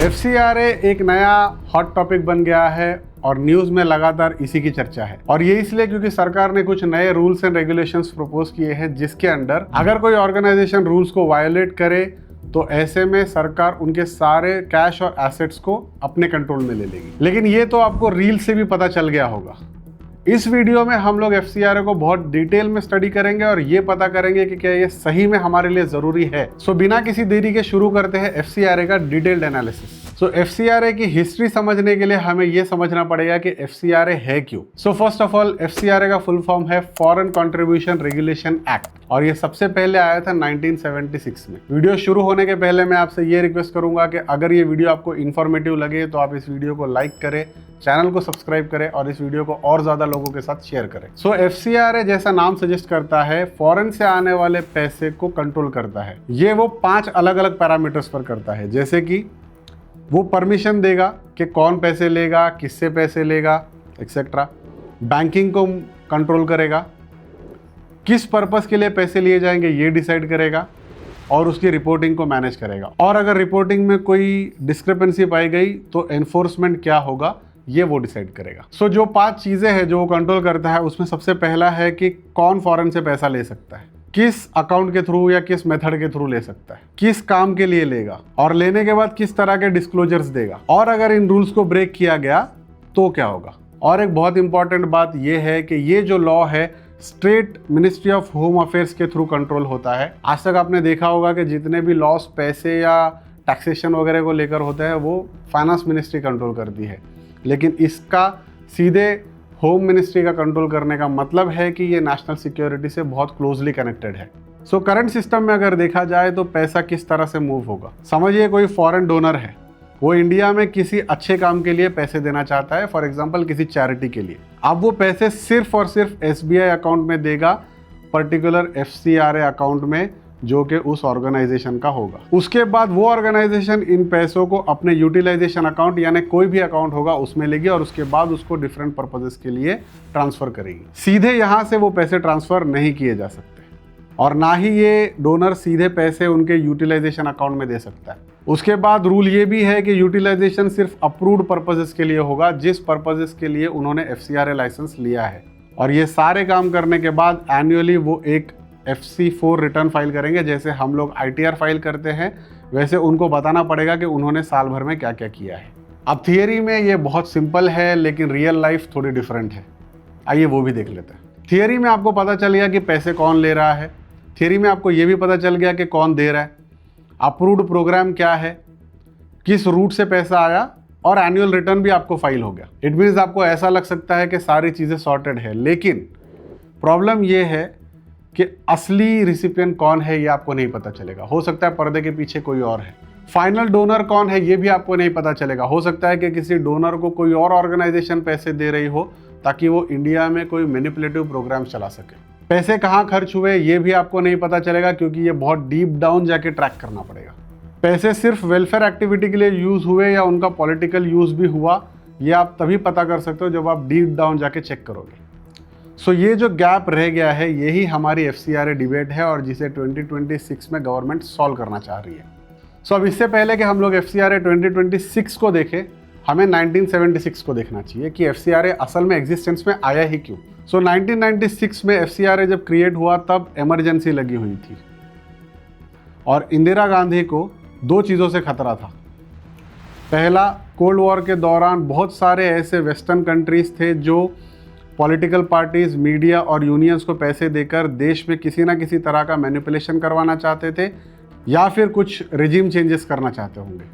FCRA एक नया hot topic बन गया है और न्यूज में लगातार इसी की चर्चा है। और ये इसलिए क्योंकि सरकार ने कुछ नए रूल्स एंड रेगुलेशंस प्रपोज किए हैं, जिसके अंडर अगर कोई ऑर्गेनाइजेशन रूल्स को वायोलेट करे तो ऐसे में सरकार उनके सारे कैश और एसेट्स को अपने कंट्रोल में ले लेगी। लेकिन ये तो आपको रील से भी पता चल गया होगा। इस वीडियो में हम लोग FCRA को बहुत डिटेल में स्टडी करेंगे और ये पता करेंगे कि क्या ये सही में हमारे लिए जरूरी है। सो बिना किसी देरी के शुरू करते हैं FCRA का डिटेल्ड एनालिसिस। सो FCRA की हिस्ट्री समझने के लिए हमें ये समझना पड़ेगा कि FCRA है क्यों। So first of all FCRA का फुल फॉर्म है फॉरेन कंट्रीब्यूशन रेगुलेशन एक्ट और ये सबसे पहले आया था 1976 में। वीडियो शुरू होने के पहले मैं आपसे ये रिक्वेस्ट करूंगा कि अगर ये वीडियो आपको इन्फॉर्मेटिव लगे तो आप इस वीडियो को लाइक करें, चैनल को सब्सक्राइब करें और इस वीडियो को और ज्यादा लोगों के साथ शेयर करें। सो FCRA जैसा नाम सजेस्ट करता है, फॉरेन से आने वाले पैसे को कंट्रोल करता है। ये वो 5 अलग अलग पैरामीटर्स पर करता है, जैसे कि वो परमिशन देगा कि कौन पैसे लेगा, किससे पैसे लेगा, एक्सेट्रा। बैंकिंग को कंट्रोल करेगा, किस पर्पस के लिए पैसे लिए जाएंगे ये डिसाइड करेगा और उसकी रिपोर्टिंग को मैनेज करेगा। और अगर रिपोर्टिंग में कोई डिस्क्रिपेंसी पाई गई तो एनफोर्समेंट क्या होगा ये वो डिसाइड करेगा। सो जो 5 चीजें हैं जो वो कंट्रोल करता है, उसमें सबसे पहला है कि कौन फॉरेन से पैसा ले सकता है, किस अकाउंट के थ्रू या किस मेथड के थ्रू ले सकता है, किस काम के लिए लेगा और लेने के बाद किस तरह के डिस्क्लोजर्स देगा, और अगर इन रूल्स को ब्रेक किया गया तो क्या होगा। और एक बहुत इंपॉर्टेंट बात यह है कि ये जो लॉ है state ministry of home affairs के थ्रू कंट्रोल होता है। आज तक आपने देखा होगा कि जितने भी लॉस पैसे या टैक्सेशन वगैरह को लेकर होते हैं वो फाइनेंस मिनिस्ट्री कंट्रोल करती है, लेकिन इसका सीधे होम मिनिस्ट्री का कंट्रोल करने का मतलब है कि ये नेशनल सिक्योरिटी से बहुत क्लोजली कनेक्टेड है। सो करंट सिस्टम में अगर देखा जाए तो पैसा किस तरह से मूव होगा। समझिए कोई फॉरेन डोनर है, वो इंडिया में किसी अच्छे काम के लिए पैसे देना चाहता है, फॉर एग्जांपल किसी चैरिटी के लिए। अब वो पैसे सिर्फ और सिर्फ SBI अकाउंट में देगा, पर्टिकुलर FCRA अकाउंट में, जो कि उस ऑर्गेनाइजेशन का होगा। उसके बाद वो ऑर्गेनाइजेशन इन पैसों को अपने यूटिलाइजेशन अकाउंट यानी कोई भी अकाउंट होगा उसमें लेगी और उसके बाद उसको डिफरेंट पर्पसेस के लिए ट्रांसफर करेगी। सीधे यहाँ से वो पैसे ट्रांसफर नहीं किए जा सकते और ना ही ये डोनर सीधे पैसे उनके यूटिलाइजेशन अकाउंट में दे सकता है। उसके बाद रूल ये भी है कि यूटिलाइजेशन सिर्फ अप्रूव्ड पर्पसेस के लिए होगा, जिस पर्पसेस के लिए उन्होंने FCRA लाइसेंस लिया है। और ये सारे काम करने के बाद एनुअली वो एक FC4 रिटर्न फाइल करेंगे। जैसे हम लोग ITR फाइल करते हैं, वैसे उनको बताना पड़ेगा कि उन्होंने साल भर में क्या क्या किया है। अब थियरी में ये बहुत सिंपल है, लेकिन रियल लाइफ थोड़ी डिफरेंट है। आइए वो भी देख लेते हैं। थियरी में आपको पता चल गया कि पैसे कौन ले रहा है, थियरी में आपको ये भी पता चल गया कि कौन दे रहा है, अप्रूव्ड प्रोग्राम क्या है, किस रूट से पैसा आया, और एनुअल रिटर्न भी आपको फाइल हो गया। इट मीन्स आपको ऐसा लग सकता है कि सारी चीज़ें सॉर्टेड है, लेकिन प्रॉब्लम ये है कि असली रिसिपिएंट कौन है ये आपको नहीं पता चलेगा। हो सकता है पर्दे के पीछे कोई और है। फाइनल डोनर कौन है ये भी आपको नहीं पता चलेगा। हो सकता है कि किसी डोनर को कोई और ऑर्गेनाइजेशन पैसे दे रही हो ताकि वो इंडिया में कोई मैनिपुलेटिव प्रोग्राम चला सके। पैसे कहाँ खर्च हुए ये भी आपको नहीं पता चलेगा, क्योंकि ये बहुत डीप डाउन जाके ट्रैक करना पड़ेगा। पैसे सिर्फ वेलफेयर एक्टिविटी के लिए यूज हुए या उनका पॉलिटिकल यूज भी हुआ, ये आप तभी पता कर सकते हो जब आप डीप डाउन जाके चेक करोगे। सो ये जो गैप रह गया है यही हमारी FCRA डिबेट है और जिसे 2026 में गवर्नमेंट सॉल्व करना चाह रही है। सो अब इससे पहले कि हम लोग FCRA 2026 को देखें, हमें 1976 को देखना चाहिए कि FCRA असल में एग्जिस्टेंस में आया ही क्यों। सो 1996 में FCRA जब क्रिएट हुआ तब इमरजेंसी लगी हुई थी और इंदिरा गांधी को 2 चीज़ों से खतरा था। पहला, कोल्ड वॉर के दौरान बहुत सारे ऐसे वेस्टर्न कंट्रीज थे जो पॉलिटिकल पार्टीज, मीडिया और यूनियंस को पैसे देकर देश में किसी ना किसी तरह का मैनिपुलेशन करवाना चाहते थे या फिर कुछ रिजीम चेंजेस करना चाहते होंगे।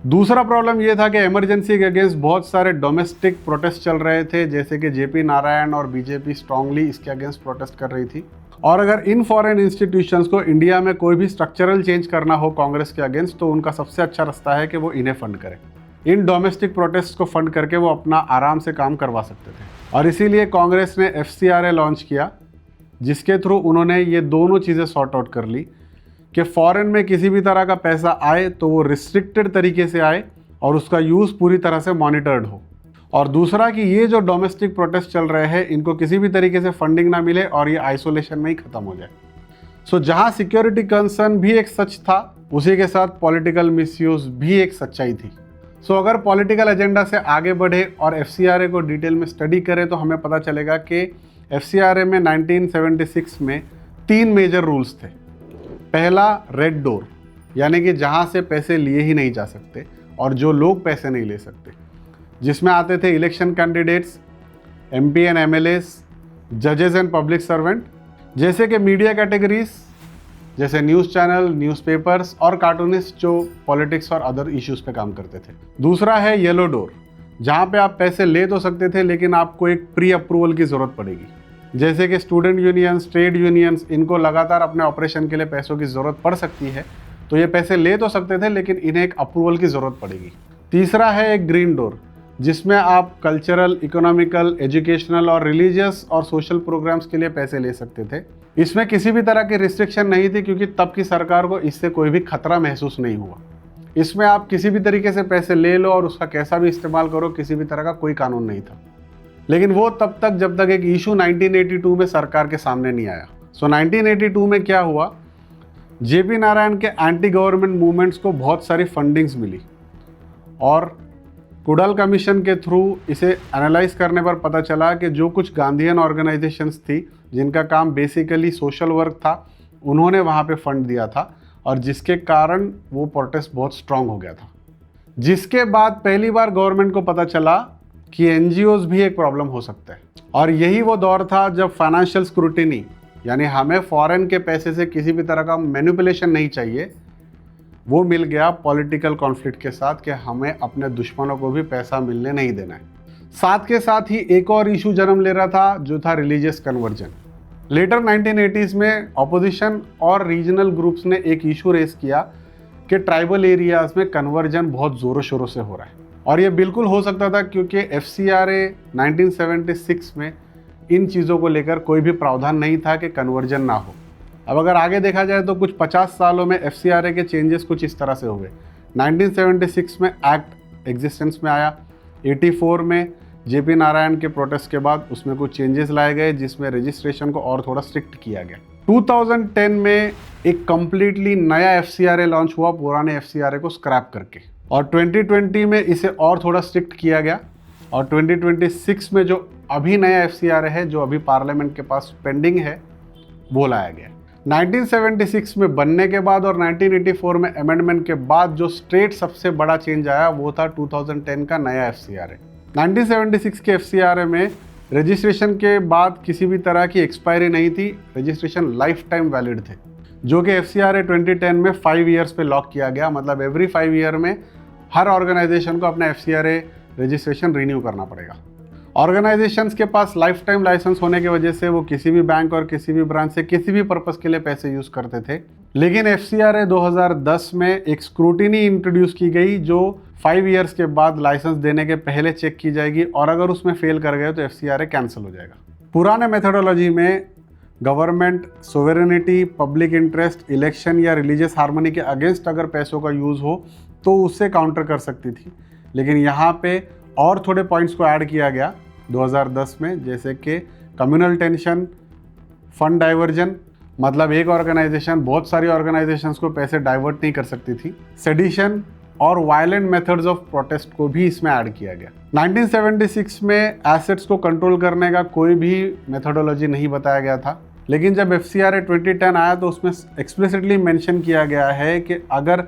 दूसरा प्रॉब्लम यह था कि इमरजेंसी के अगेंस्ट बहुत सारे डोमेस्टिक प्रोटेस्ट चल रहे थे, जैसे कि JP नारायण और BJP स्ट्रांगली इसके अगेंस्ट प्रोटेस्ट कर रही थी। और अगर इन फॉरेन इंस्टीट्यूशंस को इंडिया में कोई भी स्ट्रक्चरल चेंज करना हो कांग्रेस के अगेंस्ट, तो उनका सबसे अच्छा रास्ता है कि वो इन्हें फंड करें। इन डोमेस्टिक प्रोटेस्ट को फंड करके वो अपना आराम से काम करवा सकते थे और इसीलिए कांग्रेस ने FCRA लॉन्च किया, जिसके थ्रू उन्होंने ये दोनों चीज़ें सॉर्ट आउट कर ली कि फॉरेन में किसी भी तरह का पैसा आए तो वो रिस्ट्रिक्टेड तरीके से आए और उसका यूज़ पूरी तरह से मॉनिटर्ड हो। और दूसरा कि ये जो डोमेस्टिक प्रोटेस्ट चल रहे हैं इनको किसी भी तरीके से फंडिंग ना मिले और ये आइसोलेशन में ही ख़त्म हो जाए। सो जहाँ सिक्योरिटी कंसर्न भी एक सच था, उसी के साथ पॉलिटिकल मिसयूज भी एक सच्चाई थी। सो अगर पॉलिटिकल एजेंडा से आगे बढ़े और एफसीआरए को डिटेल में स्टडी करें तो हमें पता चलेगा कि एफसीआरए में 1976 में 3 मेजर रूल्स थे। पहला, रेड डोर, यानी कि जहां से पैसे लिए ही नहीं जा सकते और जो लोग पैसे नहीं ले सकते, जिसमें आते थे election candidates, MP and MLAs, जजेस एंड पब्लिक सर्वेंट, जैसे कि मीडिया कैटेगरीज जैसे न्यूज़ चैनल, न्यूज़पेपर्स और कार्टूनिस्ट जो पॉलिटिक्स और अदर इश्यूज़ पे काम करते थे। दूसरा है येलो डोर, जहाँ पे आप पैसे ले तो सकते थे लेकिन आपको एक प्री अप्रूवल की ज़रूरत पड़ेगी, जैसे कि स्टूडेंट यूनियंस, ट्रेड यूनियंस, इनको लगातार अपने ऑपरेशन के लिए पैसों की ज़रूरत पड़ सकती है, तो ये पैसे ले तो सकते थे लेकिन इन्हें एक अप्रूवल की ज़रूरत पड़ेगी। तीसरा है एक ग्रीन डोर, जिसमें आप कल्चरल, इकोनॉमिकल, एजुकेशनल और रिलीजियस और सोशल प्रोग्राम्स के लिए पैसे ले सकते थे। इसमें किसी भी तरह की रिस्ट्रिक्शन नहीं थी क्योंकि तब की सरकार को इससे कोई भी खतरा महसूस नहीं हुआ। इसमें आप किसी भी तरीके से पैसे ले लो और उसका कैसा भी इस्तेमाल करो, किसी भी तरह का कोई कानून नहीं था। लेकिन वो तब तक जब तक एक इशू 1982 में सरकार के सामने नहीं आया। सो 1982 में क्या हुआ, जेपी नारायण के एंटी गवर्नमेंट मूवमेंट्स को बहुत सारी फंडिंग्स मिली और कुडाल कमीशन के थ्रू इसे एनालाइज करने पर पता चला कि जो कुछ गांधीयन ऑर्गेनाइजेशंस थी जिनका काम बेसिकली सोशल वर्क था, उन्होंने वहाँ पे फंड दिया था और जिसके कारण वो प्रोटेस्ट बहुत स्ट्रांग हो गया था। जिसके बाद पहली बार गवर्नमेंट को पता चला कि एनजीओज भी एक प्रॉब्लम हो सकता है और यही वो दौर था जब फाइनेंशियल स्क्रूटिनी, यानी हमें फॉरेन के पैसे से किसी भी तरह का मैनिपुलेशन नहीं चाहिए, वो मिल गया पॉलिटिकल कॉन्फ्लिक्ट के साथ कि हमें अपने दुश्मनों को भी पैसा मिलने नहीं देना है। साथ के साथ ही एक और इशू जन्म ले रहा था जो था रिलीजियस कन्वर्जन। लेटर 1980s में ऑपोजिशन और रीजनल ग्रुप्स ने एक इशू रेस किया कि ट्राइबल एरियाज में कन्वर्जन बहुत ज़ोरों शोरों से हो रहा है और ये बिल्कुल हो सकता था क्योंकि एफसीआरए 1976 में इन चीज़ों को लेकर कोई भी प्रावधान नहीं था कि कन्वर्जन ना हो। अब अगर आगे देखा जाए तो कुछ 50 सालों में एफसीआरए के चेंजेस कुछ इस तरह से हुए। 1976 में एक्ट एग्जिस्टेंस में आया, 84 में जेपी नारायण के प्रोटेस्ट के बाद उसमें कुछ चेंजेस लाए गए जिसमें रजिस्ट्रेशन को और थोड़ा स्ट्रिक्ट किया गया। 2010 में एक कम्प्लीटली नया एफसीआरए लॉन्च हुआ पुराने एफसीआरए को स्क्रैप करके, और 2020 में इसे और थोड़ा स्ट्रिक्ट किया गया और 2026 में जो अभी नया एफसीआरए है जो अभी पार्लियामेंट के पास पेंडिंग है वो लाया गया। 1976 में बनने के बाद और 1984 में अमेंडमेंट के बाद जो स्ट्रेट सबसे बड़ा चेंज आया वो था 2010 का नया एफसीआरए। 1976 के एफसीआरए में रजिस्ट्रेशन के बाद किसी भी तरह की एक्सपायरी नहीं थी, रजिस्ट्रेशन लाइफ टाइम वैलिड थे, जो कि एफसीआरए 2010 में 5 ईयर्स पे लॉक किया गया। मतलब एवरी 5 ईयर में हर ऑर्गेनाइजेशन को अपना एफसीआरए रजिस्ट्रेशन रिन्यू करना पड़ेगा। ऑर्गेनाइजेशंस के पास लाइफ टाइम लाइसेंस होने की वजह से वो किसी भी बैंक और किसी भी ब्रांच से किसी भी पर्पस के लिए पैसे यूज़ करते थे। लेकिन एफसीआरए 2010 में एक स्क्रूटिनी इंट्रोड्यूस की गई जो 5 ईयर्स के बाद लाइसेंस देने के पहले चेक की जाएगी और अगर उसमें फेल कर गए तो एफसीआरए कैंसिल हो जाएगा। पुराने मेथोडोलॉजी में गवर्नमेंट सोवेरेनिटी, पब्लिक इंटरेस्ट, इलेक्शन या रिलीजियस हार्मनी के अगेंस्ट अगर पैसों का यूज़ हो तो उससे काउंटर कर सकती थी, लेकिन यहाँ पे और थोड़े पॉइंट्स को ऐड किया गया 2010 में, जैसे कि कम्युनल टेंशन, फंड डाइवर्जन, मतलब एक ऑर्गेनाइजेशन बहुत सारी ऑर्गेनाइजेशंस को पैसे डाइवर्ट नहीं कर सकती थी, सेडिशन और वायलेंट मेथड्स ऑफ प्रोटेस्ट को भी इसमें ऐड किया गया। 1976 में एसेट्स को कंट्रोल करने का कोई भी मेथोडोलॉजी नहीं बताया गया था, लेकिन जब एफसीआरए 2010 आया तो उसमें एक्सप्लिसिटली मेंशन किया गया है कि अगर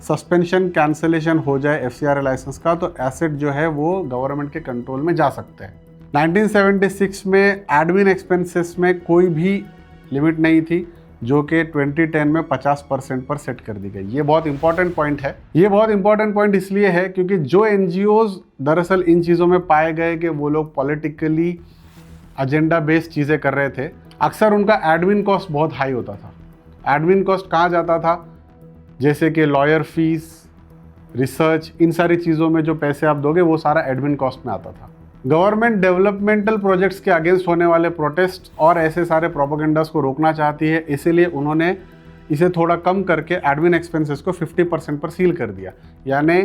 सस्पेंशन कैंसिलेशन हो जाए एफसीआरए लाइसेंस का तो एसेट जो है वो गवर्नमेंट के कंट्रोल में जा सकते हैं। 1976 में एडमिन एक्सपेंसेस में कोई भी लिमिट नहीं थी जो कि 2010 में 50% पर सेट कर दी गई। ये बहुत इंपॉर्टेंट पॉइंट है। ये बहुत इंपॉर्टेंट पॉइंट इसलिए है क्योंकि जो एनजीओज दरअसल इन चीज़ों में पाए गए कि वो लोग पॉलिटिकली एजेंडा बेस्ड चीज़ें कर रहे थे, अक्सर उनका एडमिन कॉस्ट बहुत हाई होता था। एडमिन कॉस्ट कहाँ जाता था, जैसे कि लॉयर फीस, रिसर्च, इन सारी चीज़ों में जो पैसे आप दोगे वो सारा एडमिन कॉस्ट में आता था। गवर्नमेंट डेवलपमेंटल प्रोजेक्ट्स के अगेंस्ट होने वाले प्रोटेस्ट और ऐसे सारे प्रोपेगेंडास को रोकना चाहती है, इसीलिए उन्होंने इसे थोड़ा कम करके एडमिन एक्सपेंसेस को 50% पर सील कर दिया। यानी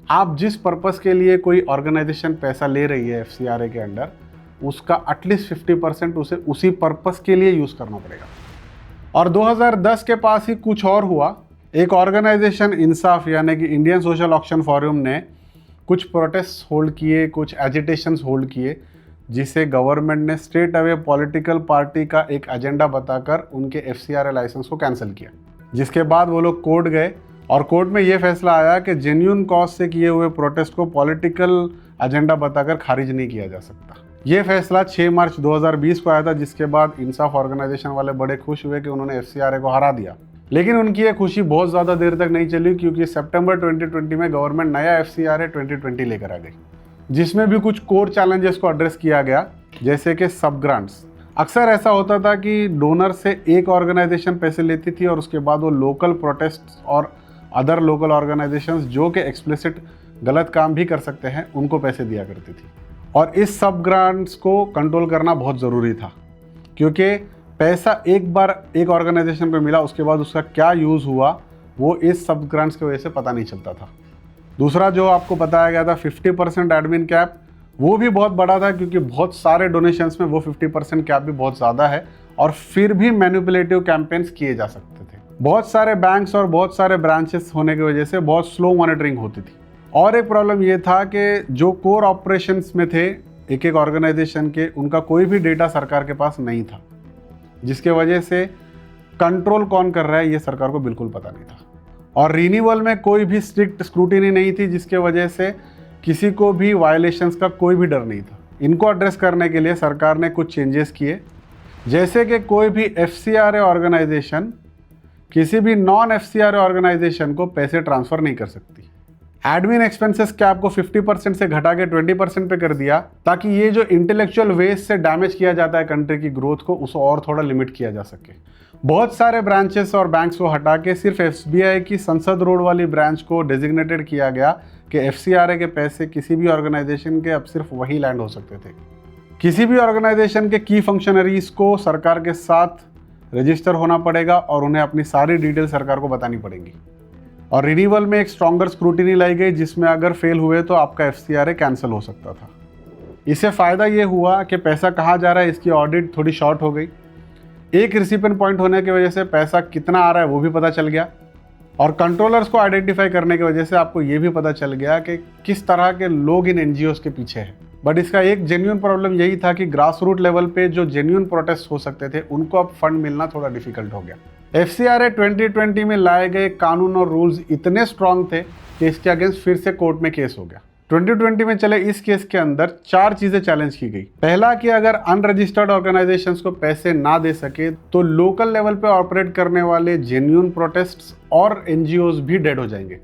आप जिस पर्पस के लिए कोई ऑर्गेनाइजेशन पैसा ले रही है एफसीआरए के अंडर, उसका एटलीस्ट 50% उसे उसी पर्पस के लिए यूज़ करना पड़ेगा। और 2010 के पास ही कुछ और हुआ एक ऑर्गेनाइजेशन इंसाफ यानी कि इंडियन सोशल ऑक्शन फोरम ने कुछ प्रोटेस्ट होल्ड किए, कुछ एजिटेशंस होल्ड किए, जिसे गवर्नमेंट ने स्ट्रेट अवे पॉलिटिकल पार्टी का एक एजेंडा बताकर उनके FCRA लाइसेंस को कैंसिल किया। जिसके बाद वो लोग कोर्ट गए और कोर्ट में ये फैसला आया कि जेन्युइन कॉज से किए हुए प्रोटेस्ट को पॉलिटिकल एजेंडा बताकर खारिज नहीं किया जा सकता। ये फैसला 6 मार्च 2020 को आया था, जिसके बाद इंसाफ ऑर्गेनाइजेशन वाले बड़े खुश हुए कि उन्होंने FCRA को हरा दिया। लेकिन उनकी ये खुशी बहुत ज़्यादा देर तक नहीं चली, क्योंकि सितंबर 2020 में गवर्नमेंट नया FCRA 2020 लेकर आ गई, जिसमें भी कुछ कोर चैलेंजेस को एड्रेस किया गया, जैसे कि सब ग्रांट्स। अक्सर ऐसा होता था कि डोनर से एक ऑर्गेनाइजेशन पैसे लेती थी और उसके बाद वो लोकल प्रोटेस्ट और अदर लोकल ऑर्गेनाइजेशंस जो कि एक्सप्लिसिट गलत काम भी कर सकते हैं उनको पैसे दिया करती थी। और इस सब ग्रांट्स को कंट्रोल करना बहुत ज़रूरी था, क्योंकि पैसा एक बार एक ऑर्गेनाइजेशन पे मिला, उसके बाद उसका क्या यूज़ हुआ वो इस सब ग्रांट्स की वजह से पता नहीं चलता था। दूसरा जो आपको बताया गया था 50% एडमिन कैप, वो भी बहुत बड़ा था, क्योंकि बहुत सारे डोनेशंस में वो 50% कैप भी बहुत ज़्यादा है और फिर भी मैनिपुलेटिव कैंपेन्स किए जा सकते थे। बहुत सारे बैंक्स और बहुत सारे ब्रांचेस होने की वजह से बहुत स्लो मॉनिटरिंग होती थी। और एक प्रॉब्लम ये था कि जो कोर ऑपरेशंस में थे एक एक ऑर्गेनाइजेशन के, उनका कोई भी डेटा सरकार के पास नहीं था, जिसके वजह से कंट्रोल कौन कर रहा है ये सरकार को बिल्कुल पता नहीं था। और रिन्यूअल में कोई भी स्ट्रिक्ट स्क्रूटिनी नहीं थी, जिसके वजह से किसी को भी वायलेशंस का कोई भी डर नहीं था। इनको एड्रेस करने के लिए सरकार ने कुछ चेंजेस किए, जैसे कि कोई भी FCRA ऑर्गेनाइजेशन किसी भी नॉन FCRA ऑर्गेनाइजेशन को पैसे ट्रांसफ़र नहीं कर सकती। एडमिन एक्सपेंसेस कैप को 50% से घटा के 20% पे कर दिया, ताकि ये जो इंटेलेक्चुअल वेस्ट से डैमेज किया जाता है कंट्री की ग्रोथ को, उसको और थोड़ा लिमिट किया जा सके। बहुत सारे ब्रांचेस और बैंक्स को हटा के सिर्फ SBI की संसद रोड वाली ब्रांच को डेजिग्नेटेड किया गया कि FCRA के पैसे किसी भी ऑर्गेनाइजेशन के अब सिर्फ वही लैंड हो सकते थे। किसी भी ऑर्गेनाइजेशन के की फंक्शनरीज को सरकार के साथ रजिस्टर होना पड़ेगा और उन्हें अपनी सारी डिटेल सरकार को बतानी पड़ेगी। और रिन्यूअल में एक स्ट्रॉन्गर स्क्रूटिनी लाई गई, जिसमें अगर फेल हुए तो आपका FCRA कैंसिल हो सकता था। इससे फ़ायदा ये हुआ कि पैसा कहाँ जा रहा है इसकी ऑडिट थोड़ी शॉर्ट हो गई। एक रिसिपेंट पॉइंट होने की वजह से पैसा कितना आ रहा है वो भी पता चल गया, और कंट्रोलर्स को आइडेंटिफाई करने की वजह से आपको ये भी पता चल गया कि किस तरह के लोग इन NGOs के पीछे हैं। बट इसका एक जेन्युइन प्रॉब्लम यही था कि ग्रास रूट लेवल पे जो जेन्युइन प्रोटेस्ट हो सकते थे उनको अब फंड मिलना थोड़ा डिफिकल्ट हो गया। FCRA 2020 में लाए गए कानून और रूल्स इतने स्ट्रांग थे कि इसके अगेंस्ट फिर से कोर्ट में केस हो गया। 2020 में चले इस केस के अंदर 4 चीजें चैलेंज की गई। पहला कि अगर अनरजिस्टर्ड ऑर्गेनाइजेशंस को पैसे ना दे सके तो लोकल लेवल पे ऑपरेट करने वाले जेन्युइन प्रोटेस्ट्स और NGOs भी डेड हो जाएंगे।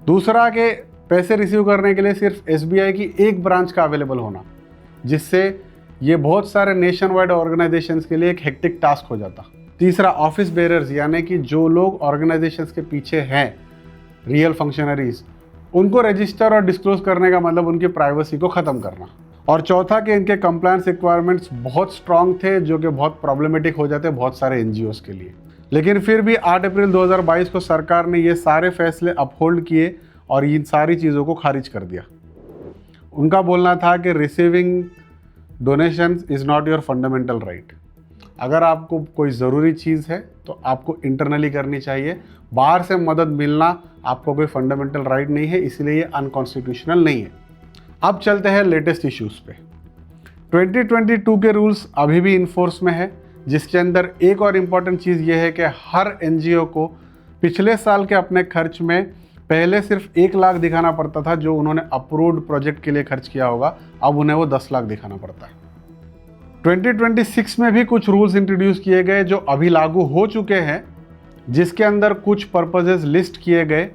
दूसरा कि पैसे रिसीव करने के लिए सिर्फ SBI की एक ब्रांच का अवेलेबल होना, जिससे ये बहुत सारे नेशन वाइड ऑर्गेनाइजेशंस के लिए एक हेक्टिक टास्क हो जाता। तीसरा ऑफिस बेरर्स यानी कि जो लोग ऑर्गेनाइजेशंस के पीछे हैं, रियल फंक्शनरीज, उनको रजिस्टर और डिस्क्लोज करने का मतलब उनकी प्राइवेसी को ख़त्म करना। और चौथा कि इनके कंप्लायंस रिक्वायरमेंट्स बहुत स्ट्रांग थे, जो कि बहुत प्रॉब्लमेटिक हो जाते बहुत सारे NGOs के लिए। लेकिन फिर भी 8 अप्रैल 2022 को सरकार ने ये सारे फैसले अपहोल्ड किए और इन सारी चीज़ों को खारिज कर दिया। उनका बोलना था कि receiving donations is not your fundamental right. अगर आपको कोई ज़रूरी चीज़ है तो आपको इंटरनली करनी चाहिए, बाहर से मदद मिलना आपको कोई फंडामेंटल राइट नहीं है, इसलिए ये अनकॉन्स्टिट्यूशनल नहीं है। अब चलते हैं लेटेस्ट इश्यूज़ पे। 2022 के रूल्स अभी भी इन्फोर्स में है, जिसके अंदर एक और इम्पॉर्टेंट चीज़ ये है कि हर NGO को पिछले साल के अपने खर्च में पहले सिर्फ 1 लाख दिखाना पड़ता था, जो उन्होंने अप्रूव्ड प्रोजेक्ट के लिए खर्च किया होगा। अब उन्हें वो 10 लाख दिखाना पड़ता है। 2026 में भी कुछ रूल्स इंट्रोड्यूस किए गए जो अभी लागू हो चुके हैं, जिसके अंदर कुछ पर्पसेस लिस्ट किए गए।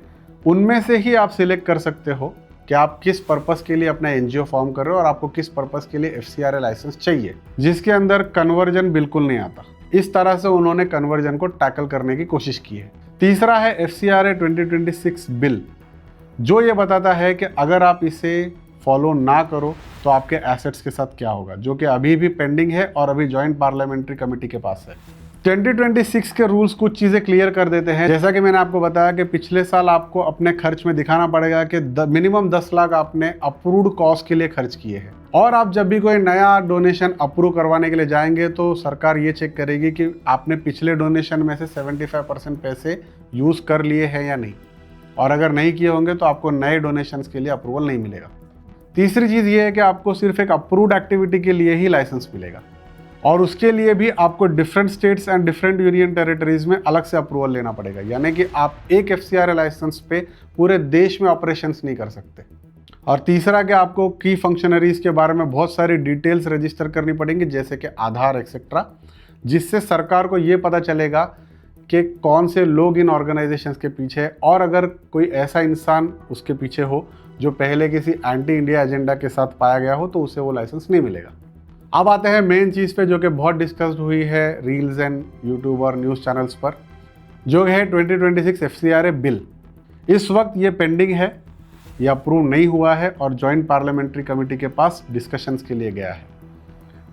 उनमें से ही आप सिलेक्ट कर सकते हो कि आप किस पर्पस के लिए अपना NGO फॉर्म कर रहे हो और आपको किस पर्पस के लिए FCRA लाइसेंस चाहिए, जिसके अंदर कन्वर्जन बिल्कुल नहीं आता। इस तरह से उन्होंने कन्वर्जन को टैकल करने की कोशिश की है। तीसरा है FCRA 2026 बिल, जो ये बताता है कि अगर आप इसे फॉलो ना करो तो आपके एसेट्स के साथ क्या होगा, जो कि अभी भी पेंडिंग है और अभी जॉइंट पार्लियामेंट्री कमेटी के पास है। 2026 के रूल्स कुछ चीज़ें क्लियर कर देते हैं। जैसा कि मैंने आपको बताया कि पिछले साल आपको अपने खर्च में दिखाना पड़ेगा कि मिनिमम 10 लाख आपने अप्रूव्ड कॉज के लिए खर्च किए हैं। और आप जब भी कोई नया डोनेशन अप्रूव करवाने के लिए जाएंगे तो सरकार ये चेक करेगी कि आपने पिछले डोनेशन में से 75% पैसे यूज़ कर लिए हैं या नहीं, और अगर नहीं किए होंगे तो आपको नए डोनेशंस के लिए अप्रूवल नहीं मिलेगा। तीसरी चीज़ ये है कि आपको सिर्फ एक अप्रूव्ड एक्टिविटी के लिए ही लाइसेंस मिलेगा, और उसके लिए भी आपको different states and different union territories में अलग से अप्रूवल लेना पड़ेगा। यानी कि आप एक FCRA लाइसेंस पे पूरे देश में ऑपरेशंस नहीं कर सकते। और तीसरा कि आपको की फंक्शनरीज के बारे में बहुत सारी डिटेल्स रजिस्टर करनी पड़ेंगी, जैसे कि आधार एक्सेट्रा, जिससे सरकार को ये पता चलेगा कि कौन से लोग इन ऑर्गेनाइजेशंस के पीछे है, और अगर कोई ऐसा इंसान उसके पीछे हो जो पहले किसी एंटी इंडिया एजेंडा के साथ पाया गया हो तो उसे वो लाइसेंस नहीं मिलेगा। अब आते हैं मेन चीज़ पे जो कि बहुत डिस्कस्ड हुई है रील्स एंड यूट्यूब और न्यूज़ चैनल्स पर, जो है 2026 FCRA बिल। इस वक्त ये पेंडिंग है, ये अप्रूव नहीं हुआ है और जॉइंट पार्लियामेंट्री कमेटी के पास डिस्कशंस के लिए गया है।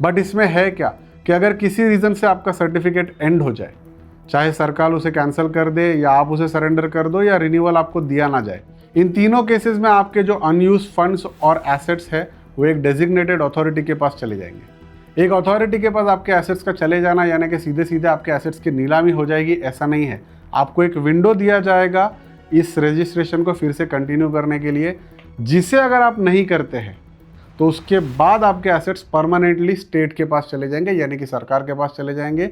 बट इसमें है क्या कि अगर किसी रीज़न से आपका सर्टिफिकेट एंड हो जाए, चाहे सरकार उसे कैंसिल कर दे या आप उसे सरेंडर कर दो या रिन्यूअल आपको दिया ना जाए, इन तीनों केसेस में आपके जो अनयूज फंड्स और एसेट्स है वो एक डेजिग्नेटेड अथॉरिटी के पास चले जाएंगे। एक अथॉरिटी के पास आपके एसेट्स का चले जाना यानी कि सीधे सीधे आपके एसेट्स की नीलामी हो जाएगी, ऐसा नहीं है। आपको एक विंडो दिया जाएगा इस रजिस्ट्रेशन को फिर से कंटिन्यू करने के लिए, जिसे अगर आप नहीं करते हैं तो उसके बाद आपके एसेट्स परमानेंटली स्टेट के पास चले जाएंगे, यानी कि सरकार के पास चले जाएंगे।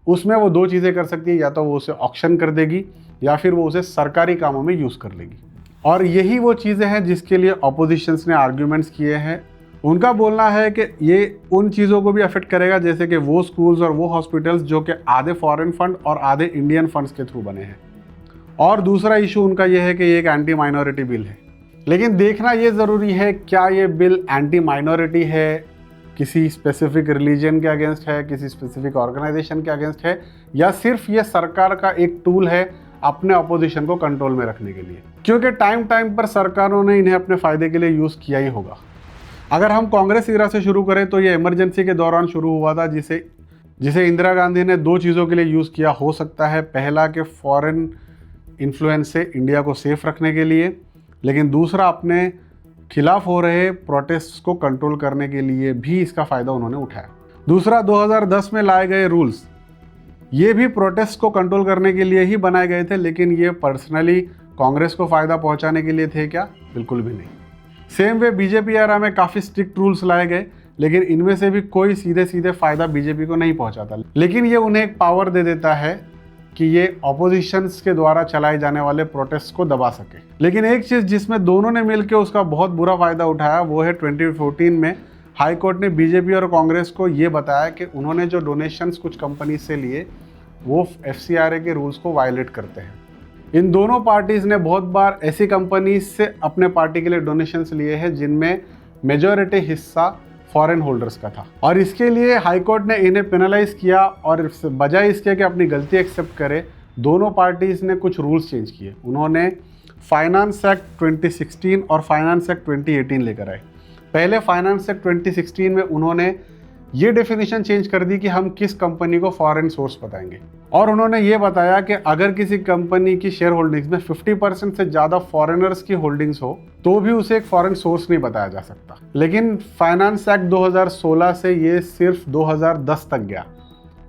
उसमें वो दो चीज़ें कर सकती है, या तो वो उसे ऑक्शन कर देगी या फिर वो उसे सरकारी कामों में यूज़ कर लेगी। और यही वो चीज़ें हैं जिसके लिए ऑपोजिशंस ने आर्ग्यूमेंट्स किए हैं। उनका बोलना है कि ये उन चीज़ों को भी अफेक्ट करेगा, जैसे कि वो स्कूल्स और वो हॉस्पिटल्स जो कि आधे फॉरेन फंड और आधे इंडियन फंड्स के थ्रू बने हैं। और दूसरा इशू उनका ये है कि ये एक एंटी माइनॉरिटी बिल है। लेकिन देखना ये ज़रूरी है, क्या ये बिल एंटी माइनॉरिटी है, किसी स्पेसिफिक रिलीजन के अगेंस्ट है, किसी स्पेसिफिक ऑर्गेनाइजेशन के अगेंस्ट है, या सिर्फ ये सरकार का एक टूल है अपने अपोजिशन को कंट्रोल में रखने के लिए। क्योंकि टाइम टाइम पर सरकारों ने इन्हें अपने फ़ायदे के लिए यूज़ किया ही होगा। अगर हम कांग्रेस इरा से शुरू करें तो ये इमरजेंसी के दौरान शुरू हुआ था, जिसे इंदिरा गांधी ने दो चीज़ों के लिए यूज़ किया हो सकता है। पहला कि फॉरेन इन्फ्लुएंस से इंडिया को सेफ रखने के लिए, लेकिन दूसरा अपने खिलाफ हो रहे प्रोटेस्ट को कंट्रोल करने के लिए भी इसका फ़ायदा उन्होंने उठाया। दूसरा 2010 में लाए गए रूल्स, ये भी प्रोटेस्ट को कंट्रोल करने के लिए ही बनाए गए थे, लेकिन ये पर्सनली कांग्रेस को फ़ायदा पहुंचाने के लिए थे क्या? बिल्कुल भी नहीं। सेम वे बीजेपी एरा में काफ़ी स्ट्रिक्ट रूल्स लाए गए, लेकिन इनमें से भी कोई सीधे सीधे फ़ायदा बीजेपी को नहीं पहुंचाता, लेकिन ये उन्हें एक पावर दे देता है कि ये ऑपोजिशंस के द्वारा चलाए जाने वाले प्रोटेस्ट को दबा सके। लेकिन एक चीज़ जिसमें दोनों ने मिलकर उसका बहुत बुरा फ़ायदा उठाया वो है 2014 में हाई कोर्ट ने बीजेपी और कांग्रेस को ये बताया कि उन्होंने जो डोनेशंस कुछ कंपनी से लिए वो FCRA के रूल्स को वायलेट करते हैं। इन दोनों पार्टीज़ ने बहुत बार ऐसी कंपनीज से अपने पार्टी के लिए डोनेशंस लिए हैं जिनमें मेजॉरिटी हिस्सा फॉरेन होल्डर्स का था, और इसके लिए हाई कोर्ट ने इन्हें पेनलाइज किया। और बजाय इसके कि अपनी गलती एक्सेप्ट करे, दोनों पार्टीज़ ने कुछ रूल्स चेंज किए। उन्होंने फाइनेंस एक्ट 2016 और फाइनेंस एक्ट 2018 लेकर आए। पहले फाइनेंस एक्ट 2016 में उन्होंने ये डेफिनेशन चेंज कर दी कि हम किस कंपनी को फॉरेन सोर्स बताएंगे, और उन्होंने ये बताया कि अगर किसी कंपनी की शेयर होल्डिंग्स में 50% से ज़्यादा फॉरेनर्स की होल्डिंग्स हो तो भी उसे एक फॉरेन सोर्स नहीं बताया जा सकता। लेकिन फाइनेंस एक्ट 2016 से ये सिर्फ 2010 तक गया,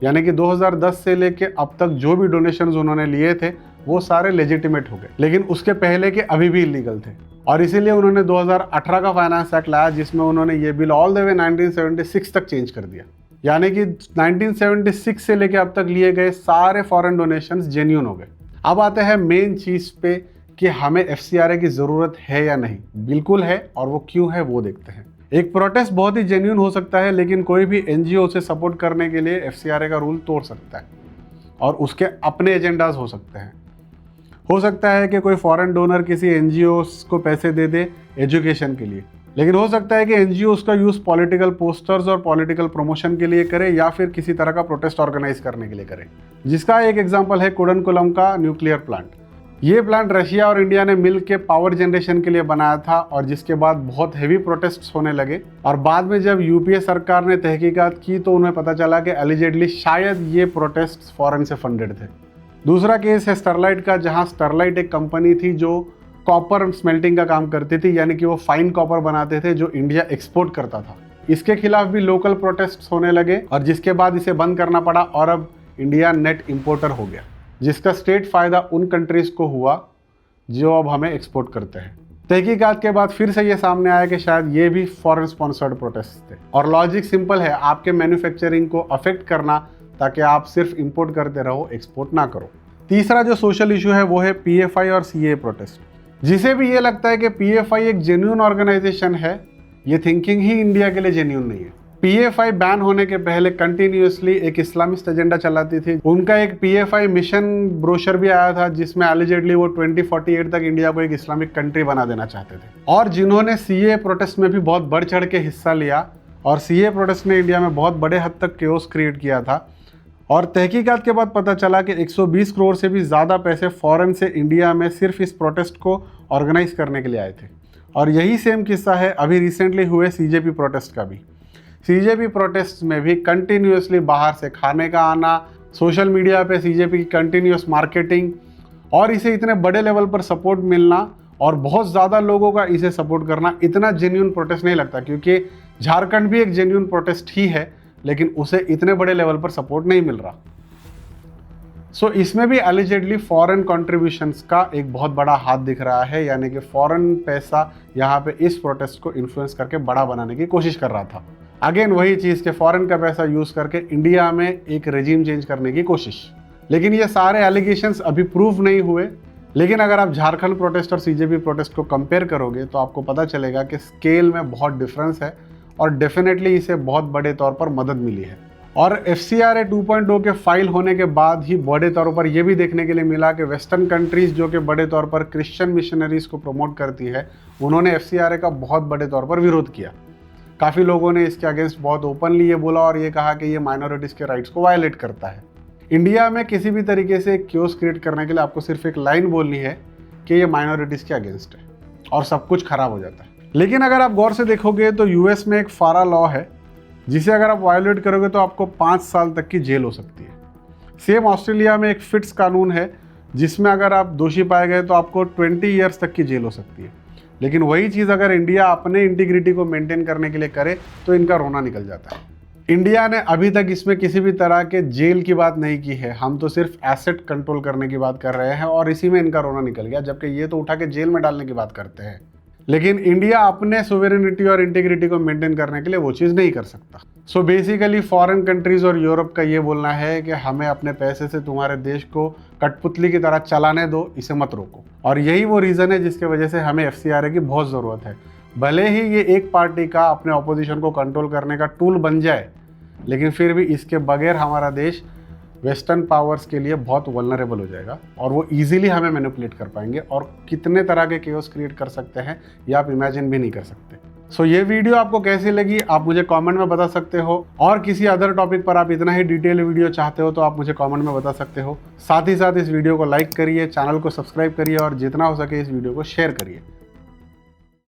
यानी कि 2010 से लेके अब तक जो भी डोनेशंस उन्होंने लिए थे वो सारे लेजिटिमेट हो गए, लेकिन उसके पहले के अभी भी इलीगल थे। और इसीलिए उन्होंने 2018 का फाइनेंस एक्ट लाया, जिसमें उन्होंने ये बिल ऑल द वे 1976 तक चेंज कर दिया। यानी कि 1976 से लेके अब तक लिए गए सारे फॉरेन डोनेशंस जेन्युइन हो गए। अब आते हैं मेन चीज़ पे कि हमें FCRA की ज़रूरत है या नहीं। बिल्कुल है, और वो क्यों है वो देखते हैं। एक प्रोटेस्ट बहुत ही जेन्युइन हो सकता है, लेकिन कोई भी NGO उसे सपोर्ट करने के लिए FCRA का रूल तोड़ सकता है, और उसके अपने एजेंडाज हो सकते हैं। हो सकता है कि कोई फॉरेन डोनर किसी NGO को पैसे दे दे एजुकेशन के लिए, लेकिन हो सकता है कि NGO उसका यूज़ पॉलिटिकल पोस्टर्स और पॉलिटिकल प्रमोशन के लिए करे, या फिर किसी तरह का प्रोटेस्ट ऑर्गेनाइज करने के लिए करे। जिसका एक एग्जांपल है कुडनकुलम का न्यूक्लियर प्लांट। ये प्लांट रशिया और इंडिया ने मिल के पावर जनरेशन के लिए बनाया था और जिसके बाद बहुत हेवी प्रोटेस्ट्स होने लगे। और बाद में जब यूपीए सरकार ने तहकीकात की तो उन्हें पता चला कि एलिजेडली शायद ये प्रोटेस्ट्स फॉरेन से फंडेड थे। दूसरा केस है स्टरलाइट का, जहां स्टरलाइट एक कंपनी थी जो कॉपर स्मेल्टिंग का काम करती थी, यानी कि वो फाइन कॉपर बनाते थे जो इंडिया एक्सपोर्ट करता था। इसके खिलाफ भी लोकल प्रोटेस्ट्स होने लगे और जिसके बाद इसे बंद करना पड़ा और अब इंडिया नेट इंपोर्टर हो गया, जिसका स्टेट फायदा उन कंट्रीज को हुआ जो अब हमें एक्सपोर्ट करते हैं। तहकीकात के बाद फिर से ये सामने आया कि शायद ये भी फॉरेन स्पॉन्सर्ड प्रोटेस्ट थे और लॉजिक सिंपल है, आपके मैन्युफैक्चरिंग को अफेक्ट करना ताकि आप सिर्फ इंपोर्ट करते रहो, एक्सपोर्ट ना करो। तीसरा जो सोशल इशू है वो है पीएफआई और सीए प्रोटेस्ट। जिसे भी ये लगता है कि पीएफआई एक जेन्युइन ऑर्गेनाइजेशन है, ये थिंकिंग ही इंडिया के लिए जेन्युइन नहीं है। पीएफआई बैन होने के पहले कंटिन्यूअसली एक इस्लामिस्ट एजेंडा चलाती थी। उनका एक पीएफआई मिशन ब्रोशर भी आया था जिसमें एलिजेडली वो 2048 तक इंडिया को एक इस्लामिक कंट्री बना देना चाहते थे। और जिन्होंने सीए प्रोटेस्ट में भी बहुत बढ़ चढ़ के हिस्सा लिया और सीए प्रोटेस्ट ने इंडिया में बहुत बड़े हद तक केओस क्रिएट किया था। और तहकीकात के बाद पता चला कि 120 करोड़ से भी ज़्यादा पैसे फॉरेन से इंडिया में सिर्फ इस प्रोटेस्ट को ऑर्गेनाइज करने के लिए आए थे। और यही सेम किस्सा है अभी रिसेंटली हुए सीजेपी प्रोटेस्ट का भी। सीजेपी प्रोटेस्ट में भी कंटिन्यूअसली बाहर से खाने का आना, सोशल मीडिया पे सीजेपी की कंटिन्यूअस मार्केटिंग और इसे इतने बड़े लेवल पर सपोर्ट मिलना और बहुत ज़्यादा लोगों का इसे सपोर्ट करना इतना जेन्युइन प्रोटेस्ट नहीं लगता, क्योंकि झारखंड भी एक जेन्युइन प्रोटेस्ट ही है लेकिन उसे इतने बड़े लेवल पर सपोर्ट नहीं मिल रहा। सो इसमें भी एलिजेडली फॉरेन कंट्रीब्यूशंस का एक बहुत बड़ा हाथ दिख रहा है, यानी कि फॉरेन पैसा यहाँ पे इस प्रोटेस्ट को इन्फ्लुएंस करके बड़ा बनाने की कोशिश कर रहा था। अगेन वही चीज़ के फॉरेन का पैसा यूज़ करके इंडिया में एक रेजिम चेंज करने की कोशिश। लेकिन ये सारे एलिगेशंस अभी प्रूव नहीं हुए। लेकिन अगर आप झारखंड प्रोटेस्ट और सीजेपी प्रोटेस्ट को कंपेयर करोगे तो आपको पता चलेगा कि स्केल में बहुत डिफरेंस है और डेफिनेटली इसे बहुत बड़े तौर पर मदद मिली है। और FCRA 2.0 के फाइल होने के बाद ही बड़े तौर पर यह भी देखने के लिए मिला कि वेस्टर्न कंट्रीज जो कि बड़े तौर पर क्रिश्चियन मिशनरीज को प्रमोट करती है, उन्होंने FCRA का बहुत बड़े तौर पर विरोध किया। काफ़ी लोगों ने इसके अगेंस्ट बहुत ओपनली ये बोला और ये कहा कि ये माइनॉरिटीज़ के राइट्स को वायलेट करता है। इंडिया में किसी भी तरीके से क्योस क्रिएट करने के लिए आपको सिर्फ एक लाइन बोलनी है कि ये माइनॉरिटीज़ के अगेंस्ट है और सब कुछ खराब हो जाता है। लेकिन अगर आप गौर से देखोगे तो यूएस में एक फारा लॉ है जिसे अगर आप वायलेट करोगे तो आपको 5 साल तक की जेल हो सकती है। सेम ऑस्ट्रेलिया में एक फिट्स कानून है जिसमें अगर आप दोषी पाए गए तो आपको 20 ईयर्स तक की जेल हो सकती है। लेकिन वही चीज़ अगर इंडिया अपने इंटीग्रिटी को मेंटेन करने के लिए करे तो इनका रोना निकल जाता है। इंडिया ने अभी तक इसमें किसी भी तरह के जेल की बात नहीं की है, हम तो सिर्फ एसेट कंट्रोल करने की बात कर रहे हैं और इसी में इनका रोना निकल गया, जबकि ये तो उठा के जेल में डालने की बात करते हैं। लेकिन इंडिया अपने सोवेरेनिटी और इंटीग्रिटी को मेंटेन करने के लिए वो चीज़ नहीं कर सकता। सो बेसिकली फॉरेन कंट्रीज़ और यूरोप का ये बोलना है कि हमें अपने पैसे से तुम्हारे देश को कठपुतली की तरह चलाने दो, इसे मत रोको। और यही वो रीज़न है जिसके वजह से हमें FCRA की बहुत ज़रूरत है। भले ही ये एक पार्टी का अपने ऑपोजिशन को कंट्रोल करने का टूल बन जाए, लेकिन फिर भी इसके बगैर हमारा देश वेस्टर्न पावर्स के लिए बहुत वल्नरेबल हो जाएगा और वो इजीली हमें मैनिपुलेट कर पाएंगे और कितने तरह के केओस क्रिएट कर सकते हैं ये आप इमेजिन भी नहीं कर सकते। सो ये वीडियो आपको कैसी लगी आप मुझे कमेंट में बता सकते हो, और किसी अदर टॉपिक पर आप इतना ही डिटेल वीडियो चाहते हो तो आप मुझे कमेंट में बता सकते हो। साथ ही साथ इस वीडियो को लाइक करिए, चैनल को सब्सक्राइब करिए और जितना हो सके इस वीडियो को शेयर करिए।